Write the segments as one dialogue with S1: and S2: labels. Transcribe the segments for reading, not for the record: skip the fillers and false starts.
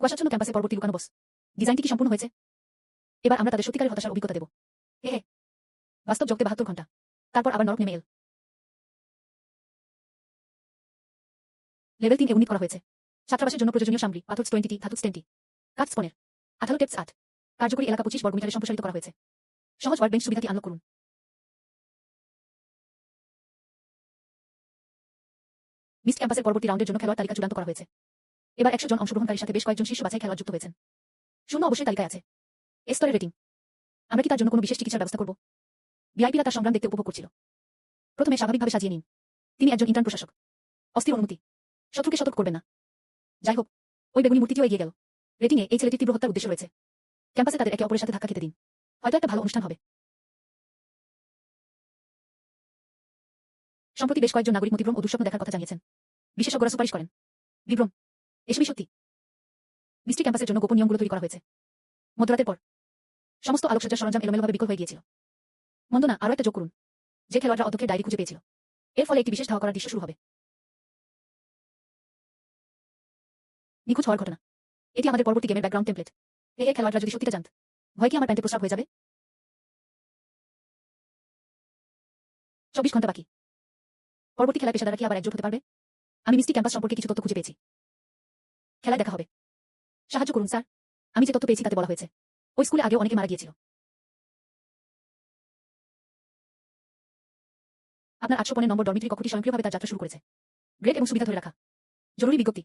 S1: কুয়াশাচ্ছন্ন ক্যাম্পাসে পরবর্তী লুকানো বস ডিজাইনটি কি সম্পূর্ণ হয়েছে? এবার আমরা তাদের সত্যিকারের হতাশার অভিজ্ঞতা দেব। হে বাস্তব জগতে 72 ঘন্টা, তারপর আবার নরক নেমে এল। লেভেল 3 এ উন্নীত করা হয়েছে। ছাত্রাবাসের জন্য প্রয়োজনীয় সামগ্রী: পাথর 20টি, ধাতু 10টি, কাঠ স্পনের 18 টেপস 8, কার্যকরী এলাকা 25 বর্গমিটারে সম্প্রসারিত করা হয়েছে। সহজ ওয়ার্কবেঞ্চ সুবিধাটি আনলক করুন। মিস্ট ক্যাম্পাসের পরবর্তী রাউন্ডের জন্য খেলোয়াড় তালিকা চূড়ান্ত করা হয়েছে। এবার 100 জন অংশগ্রহণকারীর সাথে বেশ কয়েকজন শীর্ষ বাছাই খেলোয়াড় যুক্ত হয়েছেন। শূন্য অবশ্যই তালিকায় আছে। এস স্তরের রেটিং। আমরা কি তার জন্য কোনো বিশেষ চিকিৎসার ব্যবস্থা করব? ভিআইপিরা তার সংগ্রাম দেখতে উপভোগ করছিল। প্রথমে স্বাভাবিকভাবে সাজিয়ে নিন। তিনি একজন ইন্টার্ন প্রশাসক। অস্থির অনুমতি। শত্রুকে সতর্ক করবেন না। যাই হোক, ওই বেগুনি মূর্তিটিও এগিয়ে গেল। রেটিংয়ে এই ছেলেটির তীব্র হত্যার উদ্দেশ্য রয়েছে। ক্যাম্পাসে তাদের একে অপরের সাথে ধাক্কা খেতে দিন। হয়তো একটা ভালো অনুষ্ঠান হবে। সম্প্রতি বেশ কয়েকজন নাগরিক মতিভ্রম ও দুঃস্বপ্ন দেখার কথা জানিয়েছেন। বিশেষজ্ঞরা সুপারিশ করেন বিভ্রম এসবই সত্যি। মিষ্টি ক্যাম্পাসের জন্য গোপন নিয়মগুলো তৈরি করা হয়েছে। মধ্যরাতের পর সমস্ত আলোকসজ্জার সরঞ্জাম এলোমেলোভাবে বিকল হয়ে গিয়েছিল। মন্দ না, আরও একটা যোগ করুন। যে খেলোয়াড়রা অধ্যক্ষের ডায়েরি খুঁজে পেয়েছিল, এর ফলে একটি বিশেষ ধাওয়া করার দৃশ্য শুরু হবে। নিখোঁজ হওয়ার ঘটনা। এটি আমাদের পরবর্তী গেমের ব্যাকগ্রাউন্ড টেমপ্লেট। খেলোয়াড়রা যদি সত্যিটা জানত, ভয় কি আমার প্যান্টে প্রস্রাব হয়ে যাবে? 24 ঘন্টা বাকি। পরবর্তী খেলায় পেশাদাররা কি আবার একজোট হতে পারবে? আমি মিষ্টি ক্যাম্পাস সম্পর্কে কিছু তথ্য খুঁজে পেয়েছি। খেলায় দেখা হবে। সাহায্য করুন স্যার। আমি যে তথ্য পেয়েছি তাতে বলা হয়েছে ওই স্কুলে আগে অনেকে মারা গিয়েছিল। আপনার 805 নম্বর ডরমিটরি কক্ষটি স্বয়ংক্রিয়ভাবে তার যাত্রা শুরু করেছে। গ্রেড এবং সুবিধা ধরে রাখা। জরুরি বিজ্ঞপ্তি।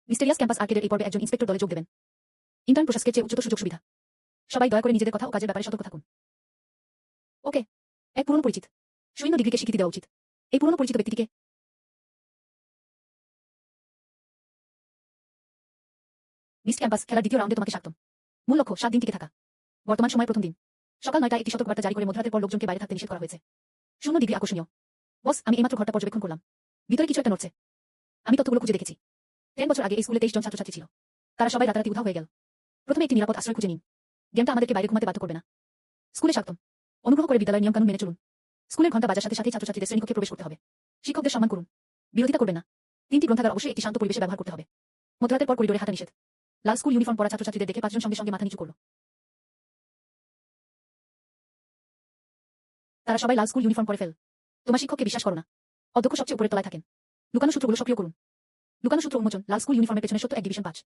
S1: মিস্টেরিয়াস ক্যাম্পাস আর্কেডের এই পর্বে একজন ইন্সপেক্টর দলে যোগ দেবেন। ইন্টার্ন প্রশাসকের চেয়ে উচ্চতর সুযোগ সুবিধা। সবাই দয়া করে নিজেদের কথা ও কাজের ব্যাপারে সতর্ক থাকুন। ওকে। এক পুরনো পরিচিত। শূন্য ডিগ্রিকে স্বীকৃতি দেওয়া উচিত। এই পুরনো পরিচিত ব্যক্তিটিকে। মিস্ট ক্যাম্পাস খেলার দ্বিতীয় রাউন্ডে তোমাকে স্বাগতম। মূল লক্ষ্য 7 দিন টিকে থাকা। বর্তমান সময় প্রথম দিন। সকাল 9টায় একটি সতর্কবার্তা জারি করে মধ্যরাতের পর লোকজনকে বাইরে থাকতে নিষেধ করা হয়েছে। 0 ডিগ্রি আকর্ষণীয়। বস, আমি এইমাত্র ঘরটা পর্যবেক্ষণ করলাম। ভিতরে কিছু একটা নড়ছে। আমি তথ্যগুলো খুঁজে দেখেছি। 10 বছর আগে এই স্কুলে 23 জন ছাত্রছাত্রী ছিল। তারা সবাই রাতারাতি উধাও হয়ে গেল। প্রথমে একটি নিরাপদ আশ্রয় খুঁজে নিন। গেমটা আমাদেরকে বাইরে ঘুমাতে বাধ্য করবে না। স্কুলে স্বাগতম। অনুগ্রহ করে বিদ্যালয়ের নিয়মকানুন মেনে চলুন। স্কুলের ঘন্টা বাজার সাথে সাথেই ছাত্রছাত্রীদের শ্রেণীকক্ষে প্রবেশ করতে হবে। শিক্ষকদের সম্মান করুন। বিরোধিতা করবেন না। 3টি গ্রন্থাগার অবশ্যই একটি শান্ত পরিবেশে ব্যবহার করতে হবে। মধ্যরাতের পর করিডোরে হাঁটা নিষেধ। লাল স্কুল ইউনিফর্ম পরা ছাত্রছাত্রীদের দেখে 5 জন সঙ্গে সঙ্গে মাথা নিচু করল। তারা সবাই লাল স্কুল ইউনিফর্ম পরে ফেল। তোমার শিক্ষককে বিশ্বাস করো না। অধ্যক্ষ সবচেয়ে উপরের তলায় থাকেন। লুকানো সূত্রগুলো সক্রিয় করুন। লুকানো সূত্র উন্মোচন। লাল স্কুল ইউনিফর্মের পেছনে সত্য 1 ডিভিশন 5।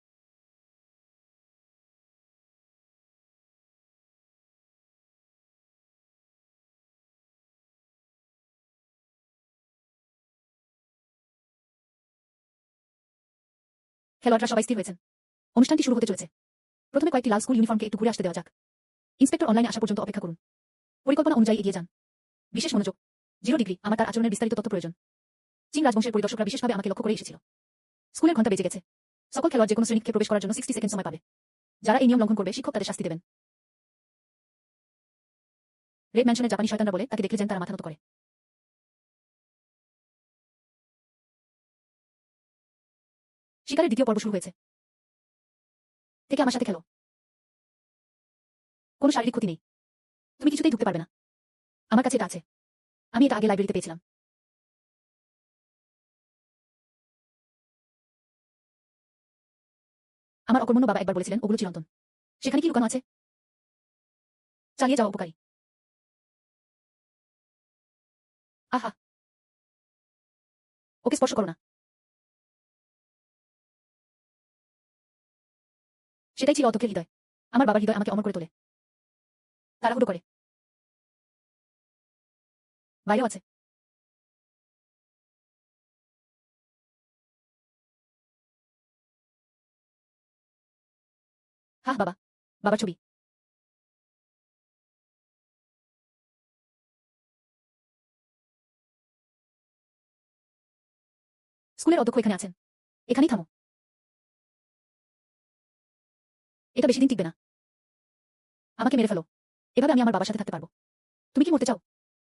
S1: খেলোয়াড়রা সবাই স্থির হয়েছেন। অনুষ্ঠানটি শুরু হতে চলেছে। প্রথমে কয়েকটি লাল স্কুল ইউনিফর্মকে একটু ঘুরে আসতে দেওয়া যাক। ইন্সপেক্টর অনলাইনে আসা পর্যন্ত অপেক্ষা করুন। পরিকল্পনা অনুযায়ী এগিয়ে যান। বিশেষ মনোযোগ। 0 ডিগ্রি। আমার তার আচরণের বিস্তারিত তথ্য প্রয়োজন। চীন রাজবংশের পরিদর্শকরা বিশেষভাবে আমাকে লক্ষ্য করে এসেছিল। স্কুলের ঘন্টা বেজে গেছে। সকল খেলোয়াড় যে কোনো শ্রেণীকে প্রবেশ করার জন্য 60 সেকেন্ড সময় পাবে। যারা এই নিয়ম লঙ্ঘন করবে শিক্ষক তাদের শাস্তি দেবেন। রেড ম্যানশনের জাপানি শয়তানরা বলে তাকে দেখলে যেন তারা মাথা নত করে। শিকারের দ্বিতীয় পর্ব শুরু হয়েছে। থেকে আমার সাথে খেলো। কোনো শারীরিক ক্ষতি নেই। তুমি কিছুতেই ঢুকতে পারবে না। আমার কাছে এটা আছে। আমি এটা আগে লাইব্রেরিতে পেয়েছিলাম। আমার অকর্মণ্য বাবা একবার বলেছিলেন ওগুলো চিরন্তন। সেখানে কি লুকানো আছে? চালিয়ে যাওয়া উপকারী। আহা, ওকে স্পর্শ করো না। সেটাই ছিল অধ্যক্ষের হৃদয়। আমার বাবার হৃদয় আমাকে অমর করে তোলে। তাড়াহুড়ো করে। বাইরেও আছে। হাহ বাবা। বাবার ছবি। স্কুলের অধ্যক্ষ এখানে আছেন। এখানেই থামো। এটা বেশি দিন টিকবে না। আমাকে মেরে ফেলো। এভাবে আমি আমার বাবার সাথে থাকতে পারবো। তুমি কি মরতে চাও?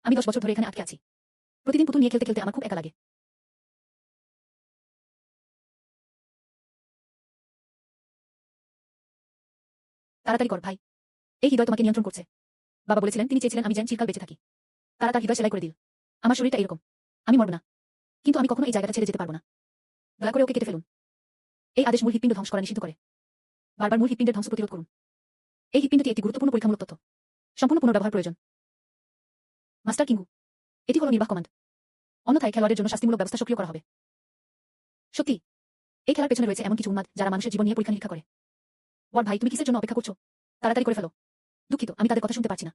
S1: আমি 10 বছর ধরে এখানে আটকে আছি। প্রতিদিন পুতুল নিয়ে খেলতে খেলতে আমার খুব একা লাগে। তাড়াতাড়ি কর ভাই। এই হৃদয় তোমাকে নিয়ন্ত্রণ করছে। বাবা বলেছিলেন তিনি চেয়েছিলেন আমি যেন চিরকাল বেঁচে থাকি। তারা তার হৃদয় সেলাই করে দিল। আমার শরীরটা এরকম। আমি মরব না। কিন্তু আমি কখনো এই জায়গাটা ছেড়ে যেতে পারবো না। দয়া করে ওকে কেটে ফেলুন। এই আদেশ মূল হৃৎপিণ্ড ধ্বংস করা নিষিদ্ধ করে। বারবার মূল হৃৎপিণ্ডের ধ্বংস প্রতিরোধ করুন। এই হৃৎপিণ্ডটি একটি গুরুত্বপূর্ণ পরীক্ষামূলক তথ্য। সম্পূর্ণ পুনর্ব্যবহার প্রয়োজন। মাস্টার কিঙ্গু, এটি হল নির্বাহ কমান্ড। অন্যথায় খেলোয়াড়ের জন্য শাস্তিমূলক ব্যবস্থা সক্রিয় করা হবে। সত্যি, এই খেলার পেছনে রয়েছে এমন কিছু উন্মাদ যারা মানুষের জীবন নিয়ে পরীক্ষা নিরীক্ষা করে। বড় ভাই, তুমি কিসের জন্য অপেক্ষা করছো? তাড়াতাড়ি করে ফেলো। দুঃখিত, আমি তাদের কথা শুনতে পারছি না।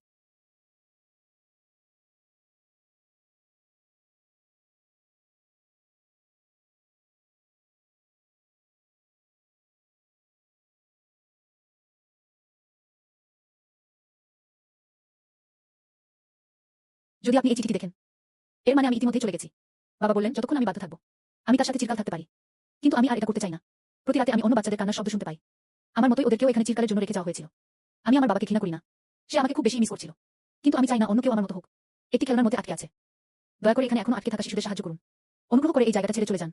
S1: যদি আপনি এই চিঠিটি দেখেন, এর মানে আমি ইতিমধ্যেই চলে গেছি। বাবা বললেন যতক্ষণ আমি বাধ্য থাকবো। আমি তার সাথে চিরকাল থাকতে পারি, কিন্তু আমি আর এটা করতে চাই না। প্রতি রাতে আমি অন্য বাচ্চাদের কান্নার শব্দ শুনতে পাই। আমার মতোই ওদেরকেও এখানে চিরকালের জন্য রেখে যাওয়া হয়েছিল। আমি আমার বাবাকে ঘৃণা করি না। সে আমাকে খুব বেশি মিস করছিল। কিন্তু আমি চাই না অন্য কেউ আমার মতো হোক। একটি খেলনার মধ্যে আটকে আছে। দয়া করে এখানে এখনো আটকে থাকা শিশুদের সাহায্য করুন। অনুগ্রহ করে এই জায়গাটা ছেড়ে চলে যান।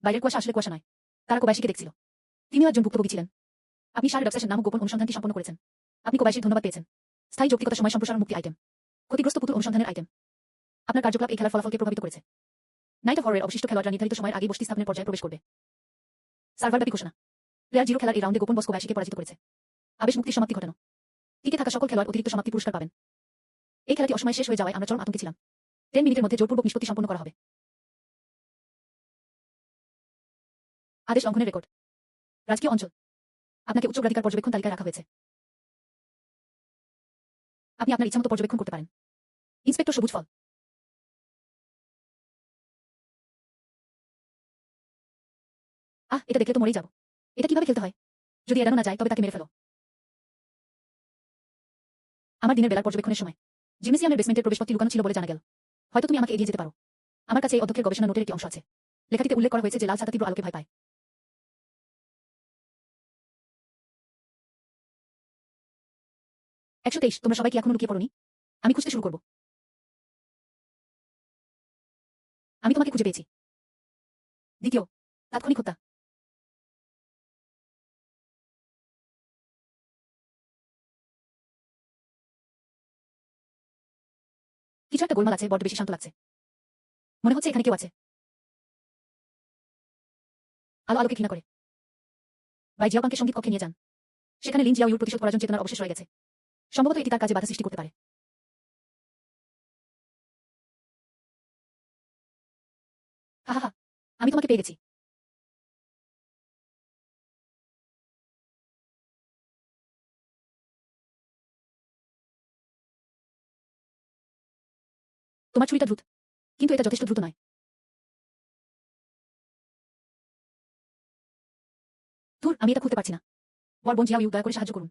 S1: বাইরের কুয়াশা আসলে কুয়াশা নয়। তারা কোবাইশিকে দেখছিল। তিনিও একজন ভুক্তভোগী ছিলেন। আপনি শার্লক অবসেশন নামক গোপন অনুসন্ধানটি সম্পন্ন করেছেন। আপনি কোবাইশির ধন্যবাদ পেয়েছেন। স্থায়ী যৌক্তিকতা সময় সম্প্রসারণ মুক্তি আইটেম। ক্ষতিগ্রস্ত পুতুল অনুসন্ধানের আইটেম। আপনার কার্যকলাপ এই খেলার ফলাফলকে প্রভাবিত করেছে। নাইট অফ হররের অবশিষ্ট খেলোয়াড়রা নির্ধারিত সময়ের আগে বসতি স্থাপনের পর্যায়ে প্রবেশ করবে। সার্ভারব্যাপী ঘোষণা। প্লেয়ার 0 খেলার এই রাউন্ডে গোপন বস কোবাইশিকে পরাজিত করেছে। আবেশ মুক্তির সমাপ্তি ঘটানো। টিকে থাকা সকল খেলোয়াড় অতিরিক্ত সমাপ্তি পুরস্কার পাবেন। এই খেলাটি অসময়ে শেষ হয়ে যাওয়ায় আমরা চরম আতঙ্কে ছিলাম। 10 মিনিটের মধ্যে জোরপূর্বক নিষ্পত্তি সম্পন্ন করা হবে। আদেশ লঙ্ঘনের রেকর্ড। রাজকীয় অঞ্চল। আপনাকে উচ্চাধিকার পর্যবেক্ষণ তালিকায় রাখা হয়েছে। আপনি আপনার ইচ্ছামতো পর্যবেক্ষণ করতে পারেন। ইন্সপেক্টর সবুজ ফল। এটা দেখলে তো মরেই যাব। এটা কিভাবে খেলতে হয়? যদি এড়ানো না যায় তবে তাকে মেরে ফেলো। আমার দিনের বেলার পর্যবেক্ষণের সময় জিমনেসিয়ামের বেসমেন্টের প্রবেশপথটি লুকানো ছিল বলে জানা গেল। হয়তো তুমি আমাকে এগিয়ে যেতে পারো। আমার কাছে এই অধ্যক্ষের গবেষণা নোটের একটি অংশ আছে। লেখাটিতে উল্লেখ করা হয়েছে যে লাল ছাতা তীব্র আলোকে ভয় পায়। 123। তোমরা সবাই কি এখনো লুকিয়ে পড়োনি? আমি খুঁজতে শুরু করব। আমি তোমাকে খুঁজে পেয়েছি। দ্বিতীয় তাৎক্ষণিক হত্যা। কিছু একটা গোলমাল আছে, বড্ড বেশি শান্ত লাগছে। মনে হচ্ছে এখানে কেউ আছে। আলো আলোকে ঘৃণা করে। বাই জিয়াওপাংকে সঙ্গীত কক্ষে নিয়ে যান। সেখানে লিন জিয়াওয়ুর প্রতিশোধ করার জন্য চেতনার অবশেষ রয়ে গেছে। সম্ভবত এটি তার কাজে বাধা সৃষ্টি করতে পারে। হা, আমি তোমাকে পেয়ে গেছি। তোমার ছুরিটা দ্রুত, কিন্তু এটা যথেষ্ট দ্রুত নয়। ধুর, আমি এটা খুলতে পারছি না। বর বোন জিয়াওয়ু, দয়া করে সাহায্য করুন।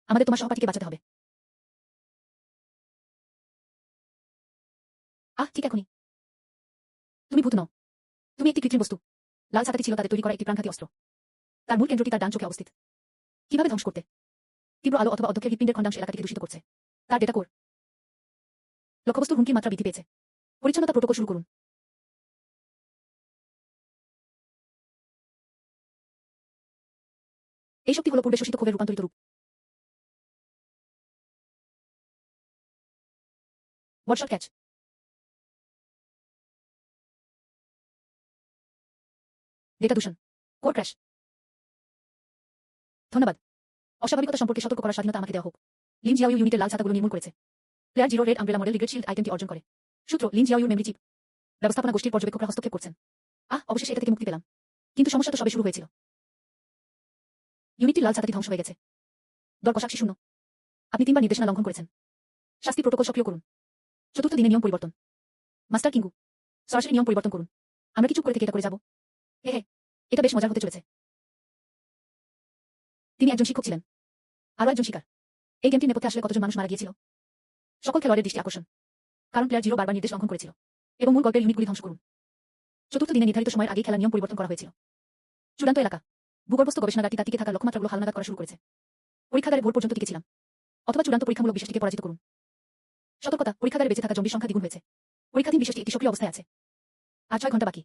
S1: আমাদের তোমার সহপাঠীকে বাঁচাতে হবে। ঠিক এখনই। তুমি ভূত নও। তুমি একটি কৃত্রিম বস্তু। লাল ছাতাটি ছিল তাদের তৈরি করা একটি প্রাণঘাতী অস্ত্র। তার মূল কেন্দ্রটি তার ডান চোখে অবস্থিত। কিভাবে ধ্বংস করতে? তীব্র আলো অথবা অধ্যক্ষের হৃৎপিণ্ডের খণ্ডাংশ এলাকাটিকে দূষিত করছে। তার ডেটা কোর। লক্ষ্যবস্তুর হুমকির মাত্রা বৃদ্ধি পেয়েছে। পরিচ্ছন্নতা প্রোটোকল শুরু করুন। এই শক্তি হল পূর্বে শোষিত ক্ষোভের রূপান্তরিত রূপ। বটশট ক্যাচ। ডেটা দূষণ। Core crash. ধন্যবাদ। অস্বাভাবিকতা সম্পর্কে সতর্ক করার স্বাধীনতা আমাকে দেওয়া হোক। লিন জিয়াওয়ু ইউনিটের লাল ছাতাগুলো নির্মূল করেছে। প্লেয়ার 0 রেড আমব্রেলা মডেল রিগেট শিল্ড আইটেমটি অর্জন করে। সূত্র লিন জিয়াওয়ুর মেমরি চিপ। ব্যবস্থাপনা গোষ্ঠীর পর্যবেক্ষকরা হস্তক্ষেপ করছেন। অবশেষে এটা থেকে মুক্তি পেলাম। কিন্তু সমস্যা তো সবে শুরু হয়েছিল। ইউনিটটির লাল ছাতাটি ধ্বংস হয়ে গেছে। দর কষাকষি শূন্য। আপনি 3 বার নির্দেশনা লঙ্ঘন করেছেন। শাস্তি প্রোটোকল সক্রিয় করুন। চতুর্থ দিনে নিয়ম পরিবর্তন। মাস্টার কিঙ্গু, সরাসরি নিয়ম পরিবর্তন করুন। আমরা কি চুপ করে থেকে এটা করে যাব? হে, এটা বেশ মজার হতে চলেছে। তিনি একজন শিক্ষক ছিলেন। আরও একজন শিকার। এই গেমটির নেপথ্যে আসলে কতজন মানুষ মারা গিয়েছিল? সকল খেলোয়াড়ের দৃষ্টি আকর্ষণ। কারণ প্লেয়ার 0 বারবার নির্দেশ লঙ্ঘন করেছিল। এবং মূল গল্পের ইউনিটগুলি ধ্বংস করুন। চতুর্থ দিনে নির্ধারিত সময়ের আগে খেলার নিয়ম পরিবর্তন করা হয়েছিল। চূড়ান্ত এলাকা। ভূগর্ভস্থ গবেষণাগারটি তার টিকে থাকা লক্ষ্যমাত্রাগুলো হালনাগাদ করা শুরু করেছে। পরীক্ষাগারে ভোর পর্যন্ত টিকেছিলাম। অথবা চূড়ান্ত পরীক্ষামূলক বিশেষটিকে পরাজিত করুন। সতর্কতা, পরীক্ষাগারে বেঁচে থাকা জম্বির সংখ্যা দ্বিগুণ হয়েছে। পরীক্ষাধীন বিশেষটি একটি সক্রিয় অবস্থায় আছে। আর 6 ঘন্টা বাকি।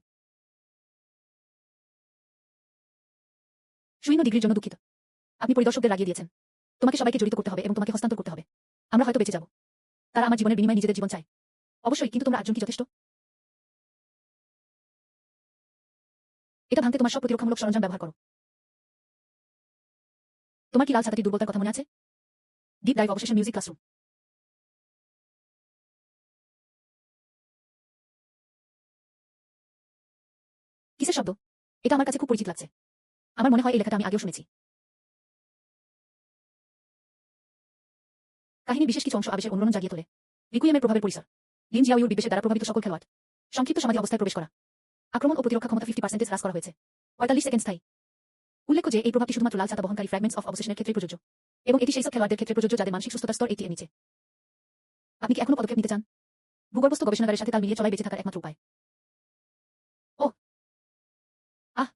S1: 0 ডিগ্রির জন্য দুঃখিত। আপনি পরিদর্শকদের রাগিয়ে দিয়েছেন। তোমাকে সবাইকে জড়িত করতে হবে এবং তোমাকে হস্তান্তর করতে হবে। আমরা হয়তো বেঁচে যাব। তারা আমার জীবনের বিনিময়ে নিজেদের জীবন চায়। অবশ্যই, কিন্তু তোমরা 8জন কি যথেষ্ট? এটা ভাঙতে তোমার সব প্রতিরক্ষামূলক সরঞ্জাম ব্যবহার করো। তোমার কি লাল ছাতাটি দুর্বলতার কথা মনে আছে? ডিপ ডাইভ অবশেষে মিউজিক ক্লাসরুম। কিসের শব্দ? এটা আমার কাছে খুব পরিচিত লাগছে। আমার মনে হয় এই লেখাটা আমি আগেও শুনেছি। কাহিনী বিশেষ কিছু অংশ আবেশের অনুরণন জাগিয়ে তোলে। রিকুইয়েমের প্রভাবের পরিসর। লিন জিয়াওয়ুর বিদ্বেষের দ্বারা প্রভাবিত সকল খেলোয়াড়। সংক্ষিপ্ত সমাধি অবস্থায় প্রবেশ করা। আক্রমণ ও প্রতিরক্ষা ক্ষমতা 50% হ্রাস করা হয়েছে। 45 সেকেন্ড স্থায়ী। উল্লেখ্য যে এই প্রভাবটি শুধুমাত্র লাল ছাতা বহনকারী ফ্র্যাগমেন্টস অফ অবসেশনের ক্ষেত্রেই প্রযোজ্য, এবং এটি সেই সব খেলোয়াড়দের ক্ষেত্রে প্রযোজ্য যাদের মানসিক সুস্থতার স্তর 80 এর নিচে। আপনি কি এখনো পদক্ষেপ নিতে চান? ভূগর্ভস্থ গবেষণাগারের সাথে তাল মিলিয়ে চলাই বেঁচে থাকার একমাত্র উপায়। ওহ, আহ,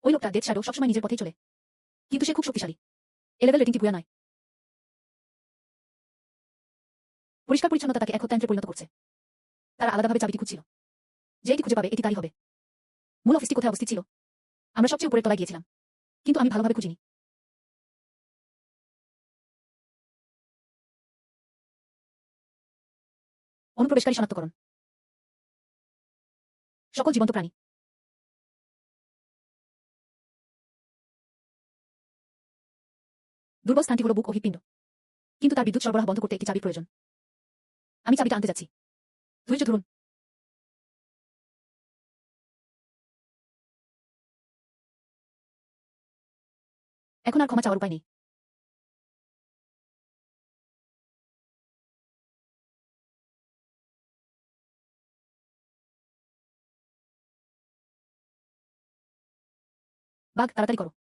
S1: ওই লোকটা ডেথ শ্যাডো সবসময় নিজের পথেই চলে, কিন্তু সে খুব শক্তিশালী। এ লেভেল রেটিংটি ভুয়া নয়। পরিষ্কার পরিচ্ছন্নতা তাকে এক হত্যাযন্ত্রে পরিণত করছে। তারা আলাদাভাবে চাবিটি খুঁজছিল। যে এটি খুঁজে পাবে এটি তারই হবে। মূল অফিসটি কোথায় অবস্থিত ছিল? আমরা সবচেয়ে উপরের তলায় গিয়েছিলাম, কিন্তু আমি ভালোভাবে খুঁজিনি। অনুপ্রবেশকারী শনাক্তকরণ। সকল জীবন্ত প্রাণী। দুর্বল স্থানটি হল বুক ও হৃৎপিণ্ড, কিন্তু তার বিদ্যুৎ সরবরাহ বন্ধ করতে একটি চাবির প্রয়োজন। আমি চাবিটা আনতে যাচ্ছি। ধৈর্য ধরুন। এখন আর ক্ষমা চাওয়ার উপায় নেই। বাঘ, তাড়াতাড়ি করো।